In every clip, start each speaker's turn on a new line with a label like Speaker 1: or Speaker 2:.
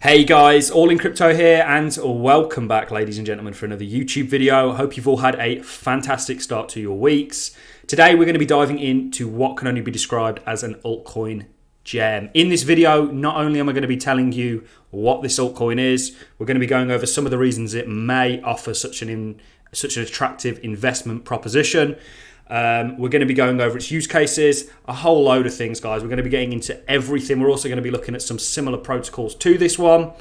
Speaker 1: Hey guys, All in Crypto here, and welcome back, ladies and gentlemen, for another YouTube video. Hope you've all had a fantastic start to your weeks. Today we're going to be diving into what can only be described as an altcoin gem. In this video, not only am I going to be telling you what this altcoin is, we're going to be going over some of the reasons it may offer such an attractive investment proposition. We're going to be going over its use cases, a whole load of things, guys. We're going to be getting into everything. We're also going to be looking at some similar protocols to this one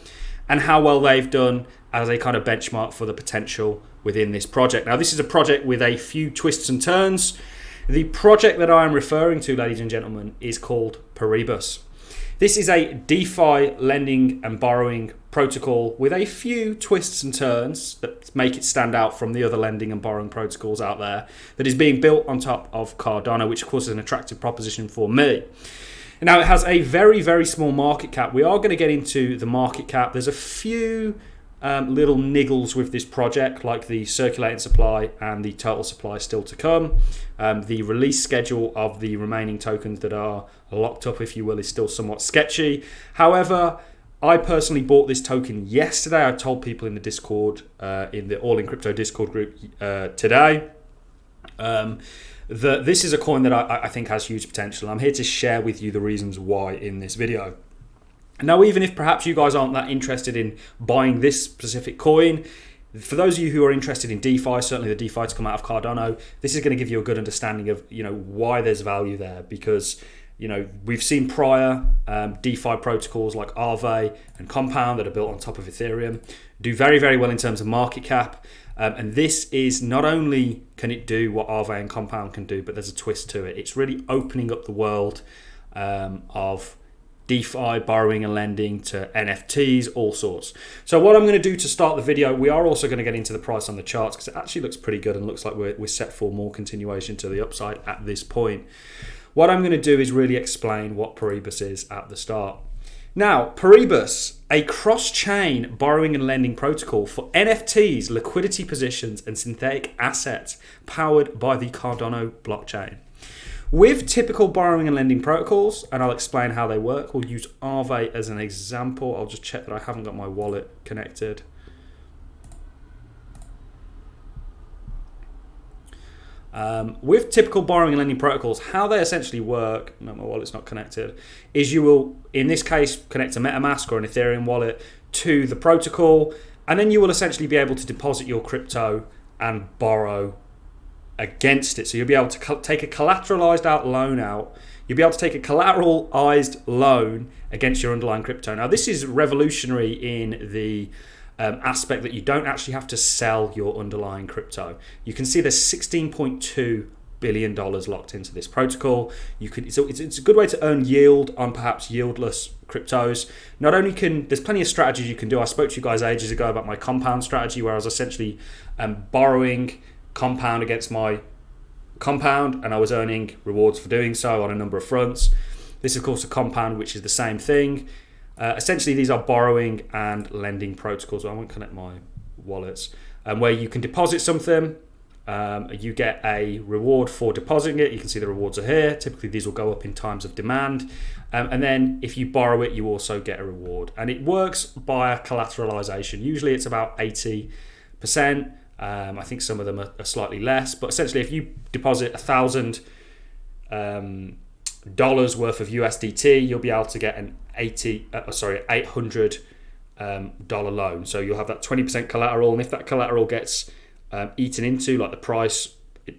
Speaker 1: and how well they've done as a kind of benchmark for the potential within this project. Now, this is a project with a few twists and turns. The project that I am referring to, ladies and gentlemen, is called Paribus. This is a DeFi lending and borrowing protocol with a few twists and turns that make it stand out from the other lending and borrowing protocols out there, that is being built on top of Cardano, which of course is an attractive proposition for me. Now, it has a very, very small market cap. We are going to get into the market cap. There's a few little niggles with this project, like the circulating supply and the total supply still to come. The release schedule of the remaining tokens that are locked up, if you will, is still somewhat sketchy. However, I personally bought this token yesterday. I told people in the Discord, in the All in Crypto Discord group today, that this is a coin that I think has huge potential. I'm here to share with you the reasons why in this video. Now, even if perhaps you guys aren't that interested in buying this specific coin, for those of you who are interested in DeFi, certainly the DeFi to come out of Cardano, this is going to give you a good understanding of why there's value there, because we've seen prior DeFi protocols like Aave and Compound that are built on top of Ethereum do very, very well in terms of market cap. And this is not only can it do what Aave and Compound can do, but there's a twist to it. It's really opening up the world of DeFi, borrowing and lending, to NFTs, all sorts. So what I'm going to do to start the video, we are also going to get into the price on the charts, because it actually looks pretty good and looks like we're set for more continuation to the upside at this point. What I'm going to do is really explain what Paribus is at the start. Now, Paribus, a cross-chain borrowing and lending protocol for NFTs, liquidity positions, and synthetic assets powered by the Cardano blockchain. With typical borrowing and lending protocols, and I'll explain how they work, we'll use Aave as an example. I'll just check that I haven't got my wallet connected. With typical borrowing and lending protocols, how they essentially work, no, my wallet's not connected, is you will, in this case, connect a MetaMask or an Ethereum wallet to the protocol, and then you will essentially be able to deposit your crypto and borrow against it. So you'll be able to take a collateralized out loan out. You'll be able to take a collateralized loan against your underlying crypto. Now, this is revolutionary in the aspect that you don't actually have to sell your underlying crypto. You can see there's $16.2 billion locked into this protocol. So it's a good way to earn yield on perhaps yieldless cryptos. Not only there's plenty of strategies you can do. I spoke to you guys ages ago about my compound strategy, where I was essentially borrowing Compound against my Compound, and I was earning rewards for doing so on a number of fronts. This is, of course, a Compound, which is the same thing. Essentially, these are borrowing and lending protocols. I won't connect my wallets. Where you can deposit something, you get a reward for depositing it. You can see the rewards are here. Typically, these will go up in times of demand. And then if you borrow it, you also get a reward. And it works by collateralization. Usually, it's about 80%. I think some of them are slightly less, but essentially, if you deposit $1,000 worth of USDT, you'll be able to get an $800 loan. So you'll have that 20% collateral, and if that collateral gets eaten into, like the price,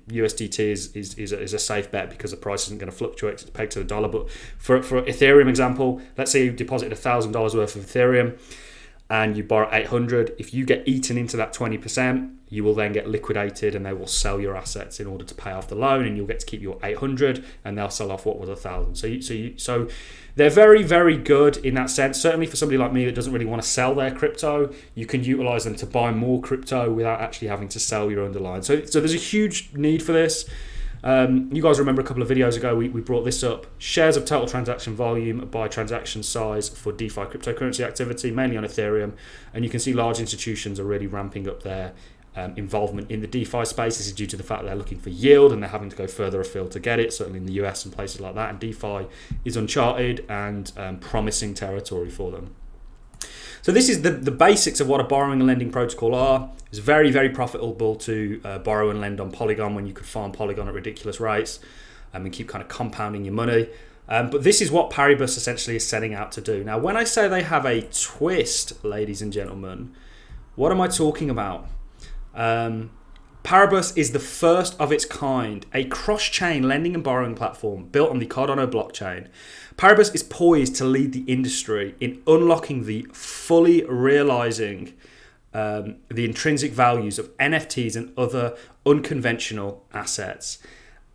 Speaker 1: USDT is a safe bet, because the price isn't going to fluctuate. It's pegged to the dollar. But for Ethereum example, let's say you deposit $1,000 worth of Ethereum and you borrow 800. If you get eaten into that 20%, you will then get liquidated, and they will sell your assets in order to pay off the loan, and you'll get to keep your 800, and they'll sell off what was 1,000. So they're very, very good in that sense. Certainly for somebody like me that doesn't really want to sell their crypto, you can utilize them to buy more crypto without actually having to sell your underlying. So there's a huge need for this. You guys remember a couple of videos ago we brought this up. Shares of total transaction volume by transaction size for DeFi cryptocurrency activity, mainly on Ethereum, and you can see large institutions are really ramping up their involvement in the DeFi space. This is due to the fact they're looking for yield and they're having to go further afield to get it, certainly in the US and places like that, and DeFi is uncharted and promising territory for them. So this is the basics of what a borrowing and lending protocol are. It's very, very profitable to borrow and lend on Polygon when you could farm Polygon at ridiculous rates and keep kind of compounding your money. But this is what Paribus essentially is setting out to do. Now, when I say they have a twist, ladies and gentlemen, what am I talking about? Paribus is the first of its kind, a cross-chain lending and borrowing platform built on the Cardano blockchain. Paribus is poised to lead the industry in unlocking the fully realizing the intrinsic values of NFTs and other unconventional assets.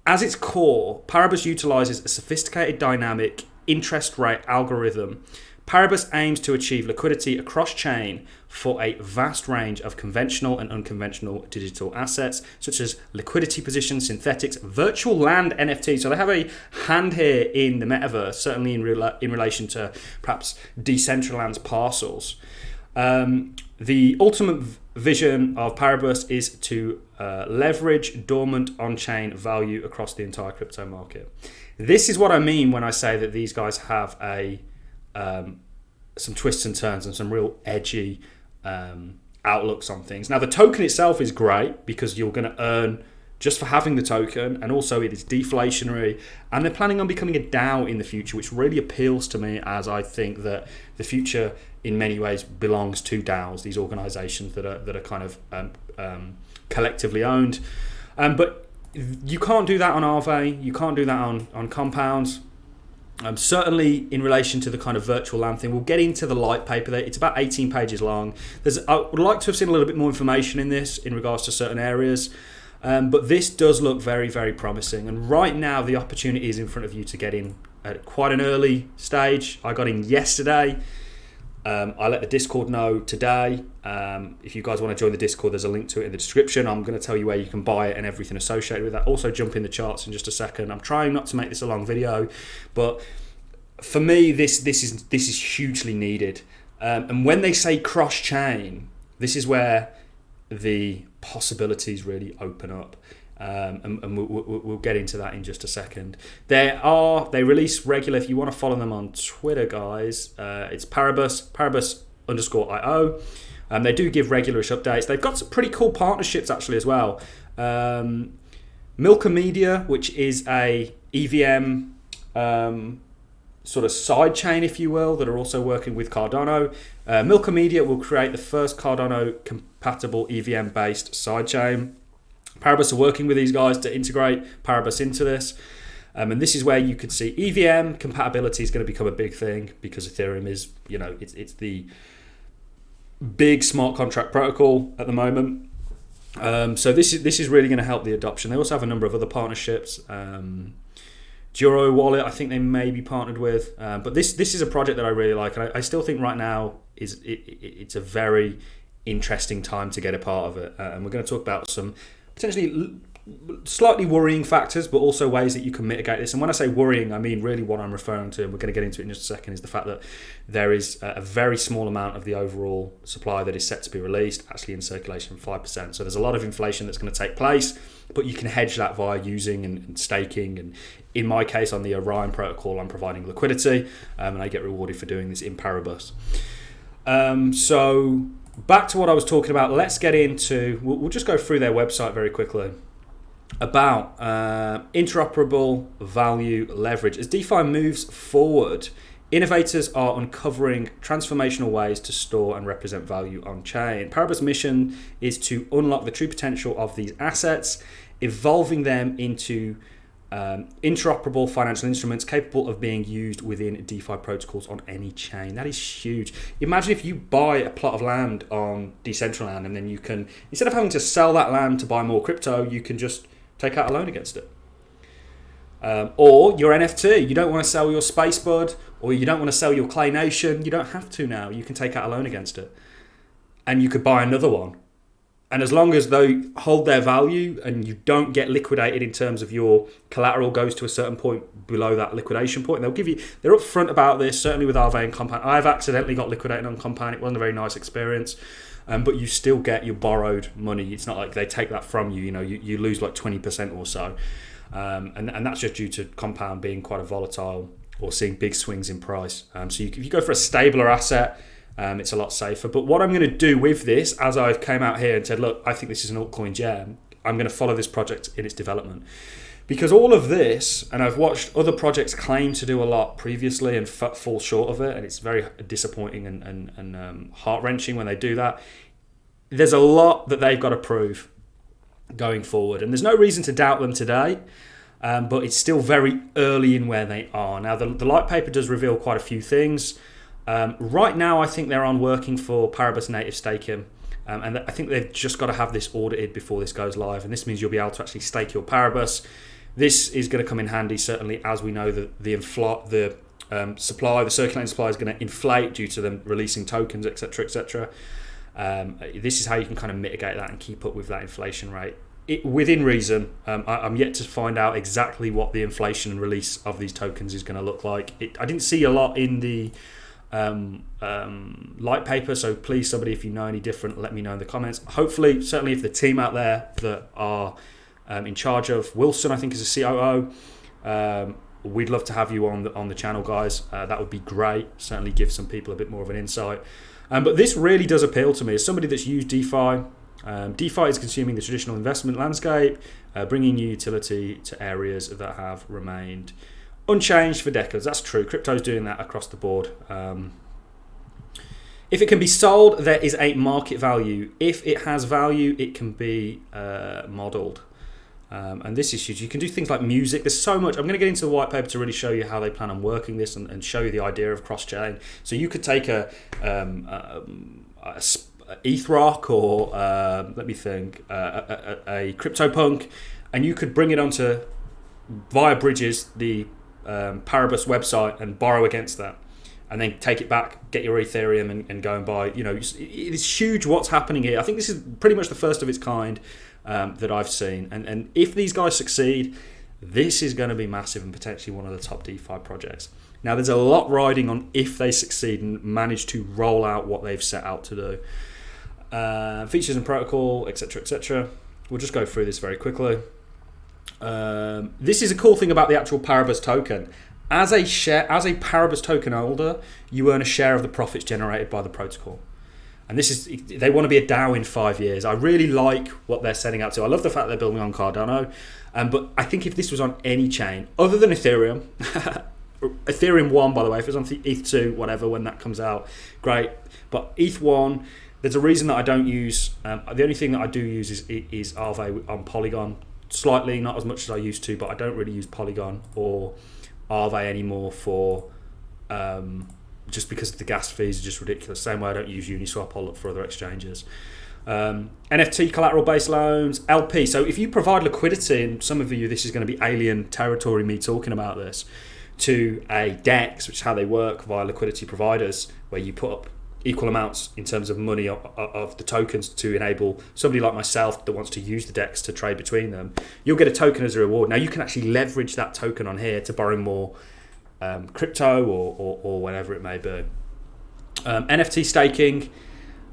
Speaker 1: As its core, Paribus utilizes a sophisticated dynamic interest rate algorithm. Paribus aims to achieve liquidity across chain for a vast range of conventional and unconventional digital assets, such as liquidity positions, synthetics, virtual land NFTs. So they have a hand here in the metaverse, certainly in relation to perhaps decentralized parcels. The ultimate vision of Paribus is to leverage dormant on-chain value across the entire crypto market. This is what I mean when I say that these guys have some twists and turns and some real edgy outlooks on things. Now, the token itself is great because you're going to earn just for having the token, and also it is deflationary, and they're planning on becoming a DAO in the future, which really appeals to me, as I think that the future in many ways belongs to DAOs, these organizations that are kind of collectively owned. But you can't do that on Aave, you can't do that on Compounds. Certainly in relation to the kind of virtual land thing, we'll get into the Lightpaper there. It's about 18 pages long. I would like to have seen a little bit more information in this in regards to certain areas. But this does look very, very promising. And right now, the opportunity is in front of you to get in at quite an early stage. I got in yesterday. I let the Discord know today. If you guys want to join the Discord, there's a link to it in the description. I'm going to tell you where you can buy it and everything associated with that. Also, jump in the charts in just a second. I'm trying not to make this a long video, but for me, this is hugely needed. And when they say cross-chain, this is where the possibilities really open up. And we'll get into that in just a second. They release regular. If you want to follow them on Twitter, guys, it's Paribus_IO. They do give regularish updates. They've got some pretty cool partnerships actually as well. Milka Media, which is a EVM sort of side chain, if you will, that are also working with Cardano. Milka Media will create the first Cardano compatible EVM based side chain. Paribus are working with these guys to integrate Paribus into this. And this is where you could see EVM compatibility is going to become a big thing because Ethereum is, it's the big smart contract protocol at the moment. So this is really going to help the adoption. They also have a number of other partnerships. Duro Wallet, I think they may be partnered with. But this is a project that I really like. And I still think right now it's a very interesting time to get a part of it. And we're going to talk about some potentially slightly worrying factors, but also ways that you can mitigate this. And when I say worrying, I mean really what I'm referring to, and we're going to get into it in just a second, is the fact that there is a very small amount of the overall supply that is set to be released, actually in circulation, 5%. So there's a lot of inflation that's going to take place, but you can hedge that via using and staking. And in my case, on the Orion protocol, I'm providing liquidity, and I get rewarded for doing this in Paribus. So back to what I was talking about. Let's get into, we'll just go through their website very quickly about interoperable value leverage. As DeFi moves forward, innovators are uncovering transformational ways to store and represent value on chain. Paribus' mission is to unlock the true potential of these assets, evolving them into interoperable financial instruments capable of being used within DeFi protocols on any chain. That is huge. Imagine if you buy a plot of land on Decentraland and then you can, instead of having to sell that land to buy more crypto, you can just take out a loan against it. Or your NFT, you don't want to sell your Space Bud, or you don't want to sell your Clay Nation, you don't have to now. You can take out a loan against it. And you could buy another one. And as long as they hold their value and you don't get liquidated in terms of your collateral goes to a certain point below that liquidation point, they'll give you, they're upfront about this, certainly with Aave and Compound. I've accidentally got liquidated on Compound. It wasn't a very nice experience, but you still get your borrowed money. It's not like they take that from you, you lose like 20% or so. And that's just due to Compound being quite a volatile or seeing big swings in price. So if you go for a stabler asset, It's a lot safer. But what I'm going to do with this, as I came out here and said, look, I think this is an altcoin gem, I'm going to follow this project in its development. Because all of this, and I've watched other projects claim to do a lot previously and fall short of it, and it's very disappointing and heart-wrenching when they do that. There's a lot that they've got to prove going forward, and there's no reason to doubt them today, but it's still very early in where they are. Now, the Lightpaper does reveal quite a few things. Right now, I think they're on working for Paribus native staking, and I think they've just got to have this audited before this goes live, and this means you'll be able to actually stake your Paribus. This is going to come in handy, certainly, as we know that the circulating supply is going to inflate due to them releasing tokens, etc., etc. This is how you can kind of mitigate that and keep up with that inflation rate. Within reason, I'm yet to find out exactly what the inflation and release of these tokens is going to look like. I didn't see a lot in the Lightpaper, so please, somebody, if you know any different, let me know in the comments. Hopefully, certainly if the team out there that are in charge of, Wilson, I think, is a COO, we'd love to have you on the channel, guys. That would be great. Certainly give some people a bit more of an insight. But this really does appeal to me as somebody that's used DeFi. DeFi is consuming the traditional investment landscape, bringing new utility to areas that have remained unchanged for decades. That's true. Crypto's doing that across the board. If it can be sold, there is a market value. If it has value, it can be modeled. And this is huge. You can do things like music. There's so much. I'm going to get into the white paper to really show you how they plan on working this and show you the idea of cross-chain. So you could take a ETHRock or let me think, a CryptoPunk, and you could bring it onto via bridges the Paribus website and borrow against that, and then take it back, get your Ethereum, and go and buy. You know, it's huge what's happening here. I think this is pretty much the first of its kind that I've seen, and if these guys succeed, this is going to be massive and potentially one of the top DeFi projects. Now, there's a lot riding on if they succeed and manage to roll out what they've set out to do. Features and protocol, etc., etc. We'll just go through this very quickly. This is a cool thing about the actual Paribus token. As a Paribus token holder, you earn a share of the profits generated by the protocol. And this is, they want to be a DAO in 5 years. I really like what they're setting out to. I love the fact they're building on Cardano. But I think if this was on any chain, other than Ethereum, Ethereum 1, by the way, if it's on ETH 2, whatever, when that comes out, great. But ETH 1, there's a reason that I don't use, the only thing that I do use is Aave on Polygon. Slightly, not as much as I used to, but I don't really use Polygon or Aave anymore for just because the gas fees are just ridiculous. Same way I don't use Uniswap, I'll look for other exchanges. NFT collateral based loans, LP. So if you provide liquidity, and some of you, this is going to be alien territory, me talking about this, to a DEX, which is how they work via liquidity providers, where you put up equal amounts in terms of money of the tokens to enable somebody like myself that wants to use the DEX to trade between them, you'll get a token as a reward. Now you can actually leverage that token on here to borrow more crypto or whatever it may be. NFT staking,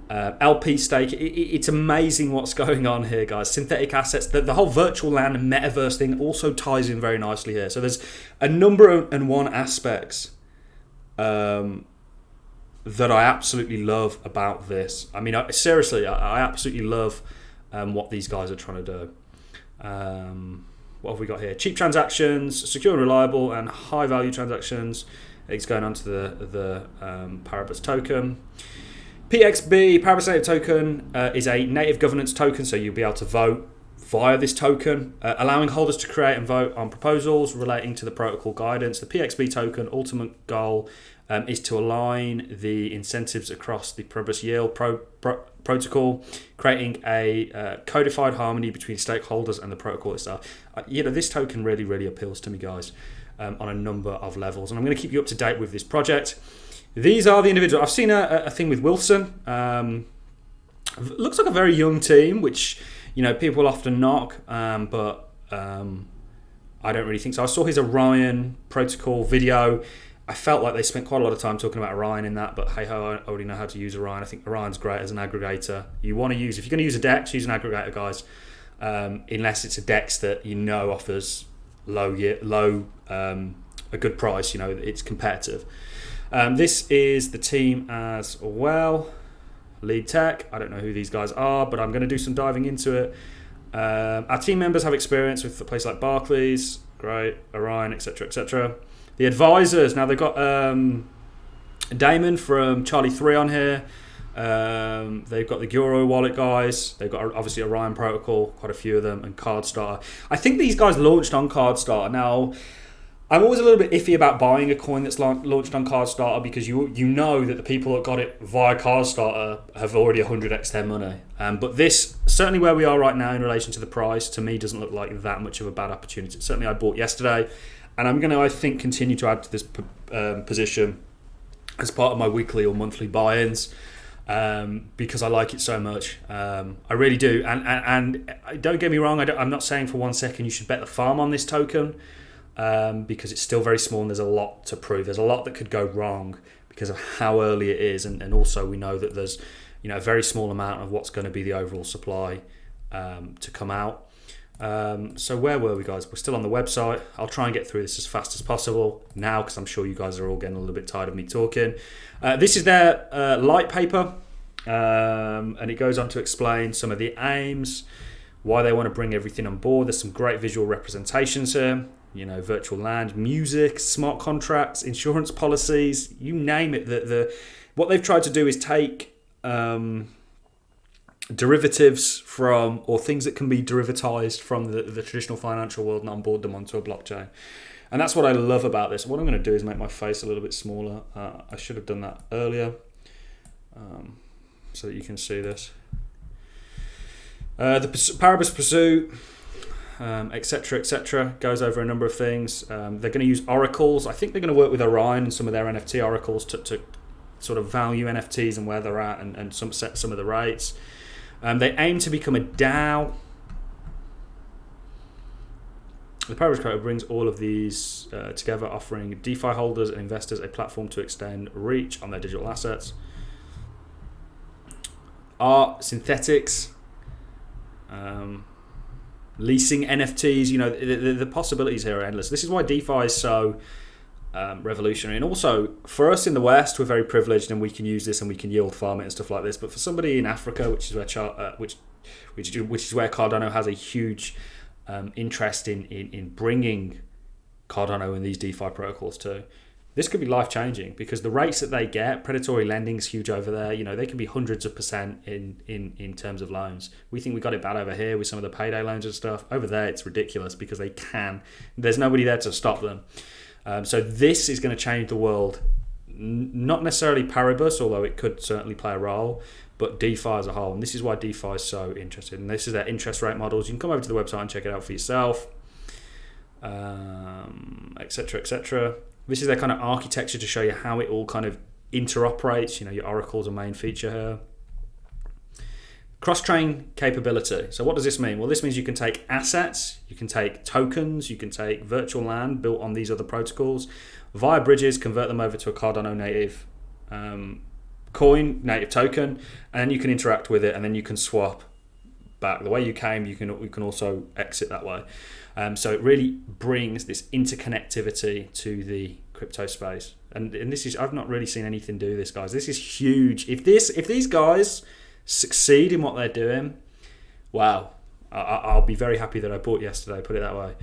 Speaker 1: LP stake, it's amazing what's going on here, guys. Synthetic assets, the whole virtual land and metaverse thing also ties in very nicely here. So there's a number and one aspects that I absolutely love about this. I mean, seriously, I absolutely love what these guys are trying to do. What have we got here? Cheap transactions, secure and reliable, and high value transactions. It's going on to the Paribus token. PXB, Paribus Native Token, is a native governance token, so you'll be able to vote via this token, allowing holders to create and vote on proposals relating to the protocol guidance. The PXB token ultimate goal is to align the incentives across the Paribus yield protocol, creating a codified harmony between stakeholders and the protocol itself. This token really, really appeals to me, guys, on a number of levels, and I'm going to keep you up to date with this project. These are the individuals. I've seen a thing with Wilson. Looks like a very young team, which people often knock, but I don't really think so. I saw his Orion protocol video. I felt like they spent quite a lot of time talking about Orion in that, but hey ho, I already know how to use Orion. I think Orion's great as an aggregator. If you're going to use a DEX, use an aggregator, guys. Unless it's a DEX that offers a good price, it's competitive. This is the team as well. Lead Tech. I don't know who these guys are, but I'm going to do some diving into it. Our team members have experience with a place like Barclays, great, Orion, etc., etc. The advisors, now they've got Damon from Charlie 3 on here. They've got the Euro wallet guys. They've got obviously Orion Protocol, quite a few of them, and CardStarter. I think these guys launched on CardStarter. Now, I'm always a little bit iffy about buying a coin that's launched on CardStarter because you know that the people that got it via CardStarter have already 100x their money. But this, certainly where we are right now in relation to the price, to me doesn't look like that much of a bad opportunity. Certainly I bought yesterday, and I'm going to, I think, continue to add to this position as part of my weekly or monthly buy-ins. Because I like it so much. I really do. And don't get me wrong, I'm not saying for 1 second you should bet the farm on this token, because it's still very small and there's a lot to prove. There's a lot that could go wrong because of how early it is, and also we know that there's a very small amount of what's going to be the overall supply to come out. So where were we, guys? We're still on the website. I'll try and get through this as fast as possible now because I'm sure you guys are all getting a little bit tired of me talking. This is their Lightpaper, and it goes on to explain some of the aims, why they want to bring everything on board. There's some great visual representations here. Virtual land, music, smart contracts, insurance policies, you name it. What they've tried to do is take derivatives from, or things that can be derivatized from the traditional financial world and onboard them onto a blockchain. And that's what I love about this. What I'm going to do is make my face a little bit smaller. I should have done that earlier, so that you can see this. The Paribus Pursuit, etc., etc., goes over a number of things. They're going to use oracles. I think they're going to work with Orion and some of their NFT oracles to sort of value NFTs and where they're at, and set some of the rates. They aim to become a DAO. The Paribus Code brings all of these together, offering DeFi holders and investors a platform to extend reach on their digital assets. Art, synthetics, leasing NFTs, the possibilities here are endless. This is why DeFi is so revolutionary, and also for us in the West, we're very privileged and we can use this and we can yield farm it and stuff like this. But for somebody in Africa, which is where Cardano has a huge interest in bringing Cardano and these DeFi protocols to, this could be life changing because the rates that they get, predatory lending is huge over there. They can be hundreds of percent in terms of loans. We think we got it bad over here with some of the payday loans and stuff. Over there, it's ridiculous because there's nobody there to stop them. So this is going to change the world. Not necessarily Paribus, although it could certainly play a role, but DeFi as a whole. And this is why DeFi is so interesting. And this is their interest rate models. You can come over to the website and check it out for yourself, etc., etc. This is their kind of architecture to show you how it all kind of interoperates. Your oracle's a main feature here. Cross-chain capability. So what does this mean? Well, this means you can take assets, you can take tokens, you can take virtual land built on these other protocols via bridges, convert them over to a Cardano native coin, native token, and then you can interact with it, and then you can swap back. The way you came, you can also exit that way. So it really brings this interconnectivity to the crypto space. And this is, I've not really seen anything do this, guys. This is huge. If these guys succeed in what they're doing, wow, I'll be very happy that I bought yesterday, put it that way.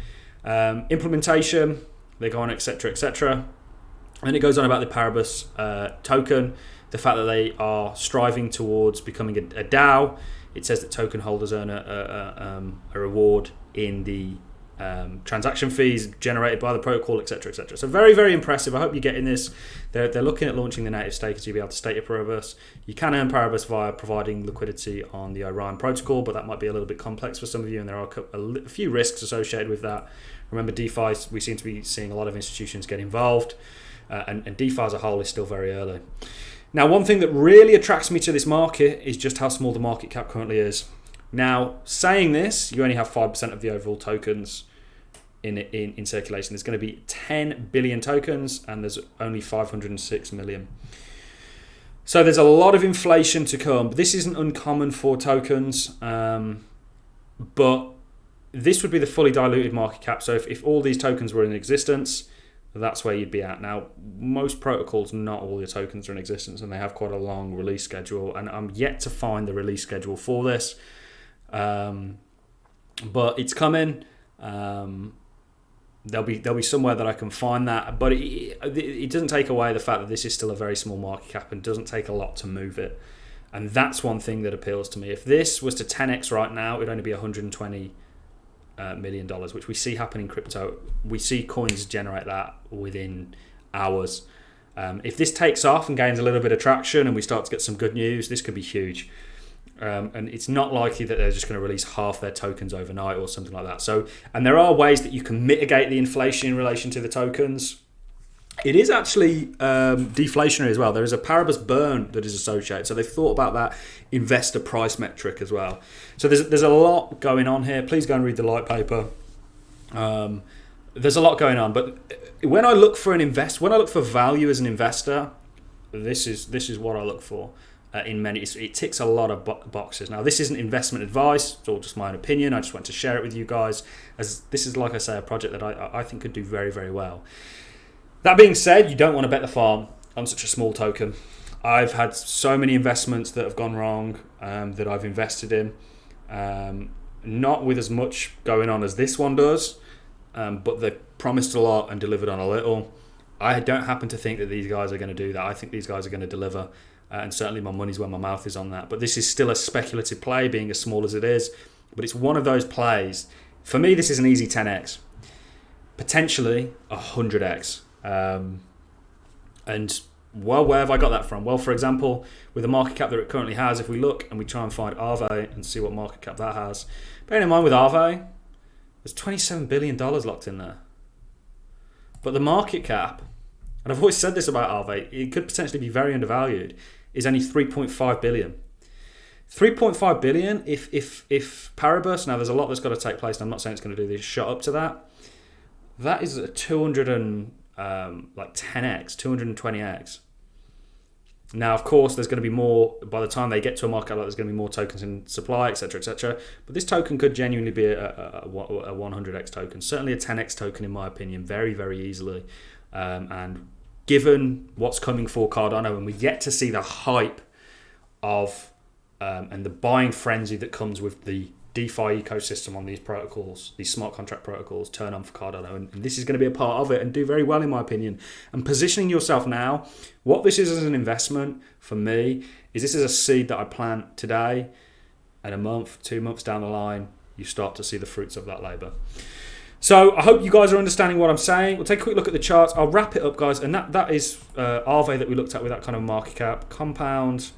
Speaker 1: Implementation, they go on, etc., etc. And it goes on about the Paribus token, the fact that they are striving towards becoming a DAO. It says that token holders earn a reward in the transaction fees generated by the protocol, etc., etc. So very, very impressive. I hope you're getting this. They're looking at launching the native stakers. You'll be able to stake your Paribus. You can earn Paribus via providing liquidity on the Orion protocol, but that might be a little bit complex for some of you, and there are a few risks associated with that. Remember, DeFi, we seem to be seeing a lot of institutions get involved, and DeFi as a whole is still very early. Now, one thing that really attracts me to this market is just how small the market cap currently is. Now, saying this, you only have 5% of the overall tokens in circulation. There's going to be 10 billion tokens, and there's only 506 million. So there's a lot of inflation to come. This isn't uncommon for tokens, but this would be the fully diluted market cap. So if all these tokens were in existence, that's where you'd be at. Now, most protocols, not all your tokens are in existence, and they have quite a long release schedule, and I'm yet to find the release schedule for this. But it's coming. There'll be somewhere that I can find that, but it doesn't take away the fact that this is still a very small market cap and doesn't take a lot to move it. And that's one thing that appeals to me. If this was to 10x right now, it'd only be $120 million, which we see happen in crypto. We see coins generate that within hours. If this takes off and gains a little bit of traction and we start to get some good news, this could be huge. And it's not likely that they're just going to release half their tokens overnight or something like that. So, and there are ways that you can mitigate the inflation in relation to the tokens. It is actually deflationary as well. There is a Paribus burn that is associated. So they've thought about that investor price metric as well. So there's a lot going on here. Please go and read the Lightpaper. There's a lot going on. But when I look for when I look for value as an investor, this is what I look for. In many, it ticks a lot of boxes. Now, this isn't investment advice; it's all just my own opinion. I just want to share it with you guys, as this is, like I say, a project that I think could do very, very well. That being said, you don't want to bet the farm on such a small token. I've had so many investments that have gone wrong that I've invested in, not with as much going on as this one does, but they promised a lot and delivered on a little. I don't happen to think that these guys are going to do that. I think these guys are going to deliver. And certainly my money's where my mouth is on that. But this is still a speculative play, being as small as it is. But it's one of those plays. For me, this is an easy 10x. Potentially 100x. And, well, where have I got that from? Well, for example, with the market cap that it currently has, if we look and we try and find Aave and see what market cap that has. Bearing in mind with Aave, there's $27 billion locked in there. But the market cap, and I've always said this about Aave, it could potentially be very undervalued, is only 3.5 billion. 3.5 billion, if Paribus, now there's a lot that's got to take place, and I'm not saying it's going to do this, shot up to that. That is a 10x, 220x. Now, of course, there's going to be more, by the time they get to a market like, there's going to be more tokens in supply, etc., etc. But this token could genuinely be a 100x token, certainly a 10x token in my opinion, very, very easily. And given what's coming for Cardano, and we get to see the hype of and the buying frenzy that comes with the DeFi ecosystem on these protocols, these smart contract protocols, turn on for Cardano, and this is going to be a part of it and do very well in my opinion. And positioning yourself now, what this is as an investment for me is this is a seed that I plant today, and a month, 2 months down the line, you start to see the fruits of that labor. So I hope you guys are understanding what I'm saying. We'll take a quick look at the charts. I'll wrap it up, guys. And that is Aave that we looked at with that kind of market cap. Compound.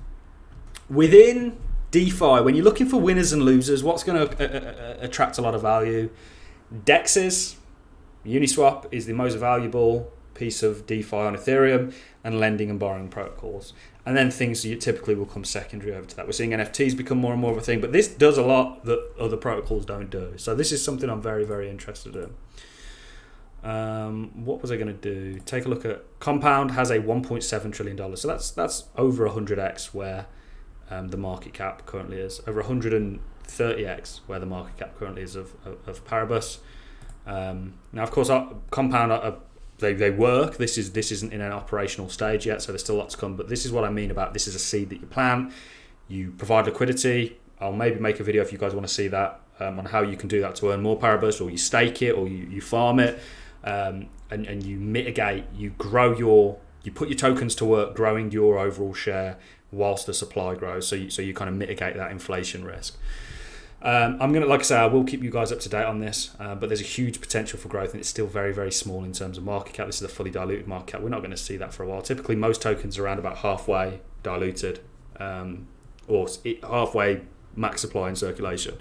Speaker 1: Within DeFi, when you're looking for winners and losers, what's going to attract a lot of value? DEXs. Uniswap is the most valuable piece of DeFi on Ethereum, and lending and borrowing protocols. And then things that typically will come secondary over to that. We're seeing NFTs become more and more of a thing, but this does a lot that other protocols don't do. So this is something I'm very, very interested in. What was I going to do? Take a look at Compound has a $1.7 trillion. So that's over 100x where the market cap currently is. Over 130x where the market cap currently is of Paribus. Now, of course, Compound They work. This isn't in an operational stage yet, so there's still lots to come. But this is what I mean about this is a seed that you plant. You provide liquidity. I'll maybe make a video if you guys want to see that on how you can do that to earn more Paribus, or you stake it, or you farm it, and you mitigate. You put your tokens to work, growing your overall share whilst the supply grows. So you kind of mitigate that inflation risk. I'm gonna, like I say, I will keep you guys up to date on this, but there's a huge potential for growth, and it's still very, very small in terms of market cap. This is a fully diluted market cap. We're not going to see that for a while. Typically, most tokens are around about halfway diluted, or halfway max supply in circulation,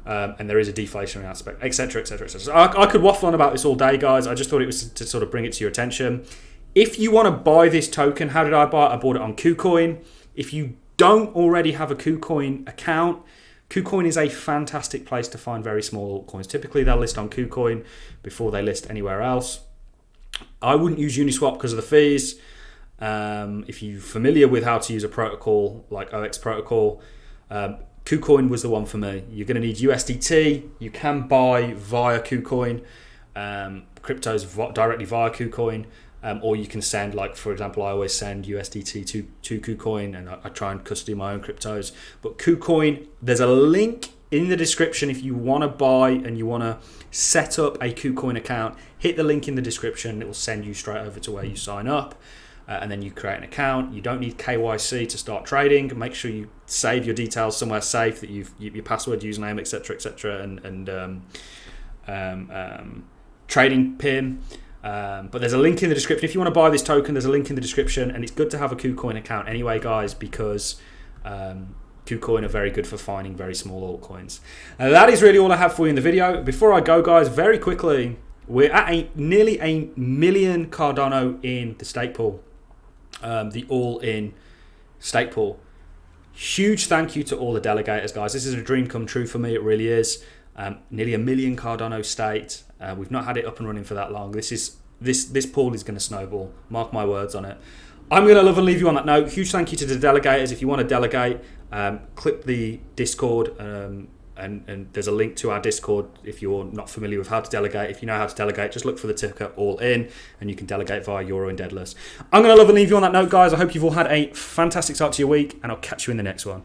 Speaker 1: and there is a deflationary aspect, etc., etc., etc. So I could waffle on about this all day, guys. I just thought it was to sort of bring it to your attention. If you want to buy this token, how did I buy it? I bought it on KuCoin. If you don't already have a KuCoin account, KuCoin is a fantastic place to find very small altcoins. Typically, they'll list on KuCoin before they list anywhere else. I wouldn't use Uniswap because of the fees. If you're familiar with how to use a protocol like OX protocol, KuCoin was the one for me. You're going to need USDT. You can buy via KuCoin, but cryptos directly via KuCoin, or you can send, like for example, I always send USDT to KuCoin, and I try and custody my own cryptos. But KuCoin, there's a link in the description if you want to buy and you want to set up a KuCoin account. Hit the link in the description; it will send you straight over to where you sign up. And then you create an account. You don't need KYC to start trading. Make sure you save your details somewhere safe, that your password, username, etc., and trading PIN. But there's a link in the description. If you want to buy this token, there's a link in the description. And it's good to have a KuCoin account anyway, guys, because KuCoin are very good for finding very small altcoins. That is really all I have for you in the video. Before I go, guys, very quickly, we're at nearly 1 million Cardano in the stake pool. The all-in stake pool. Huge thank you to all the delegators, guys. This is a dream come true for me. It really is. Nearly 1 million Cardano staked. We've not had it up and running for that long. This pool is going to snowball. Mark my words on it. I'm going to love and leave you on that note. Huge thank you to the delegators. If you want to delegate, click the Discord. And there's a link to our Discord if you're not familiar with how to delegate. If you know how to delegate, just look for the ticker ALLIN, and you can delegate via Euro and Daedalus. I'm going to love and leave you on that note, guys. I hope you've all had a fantastic start to your week, and I'll catch you in the next one.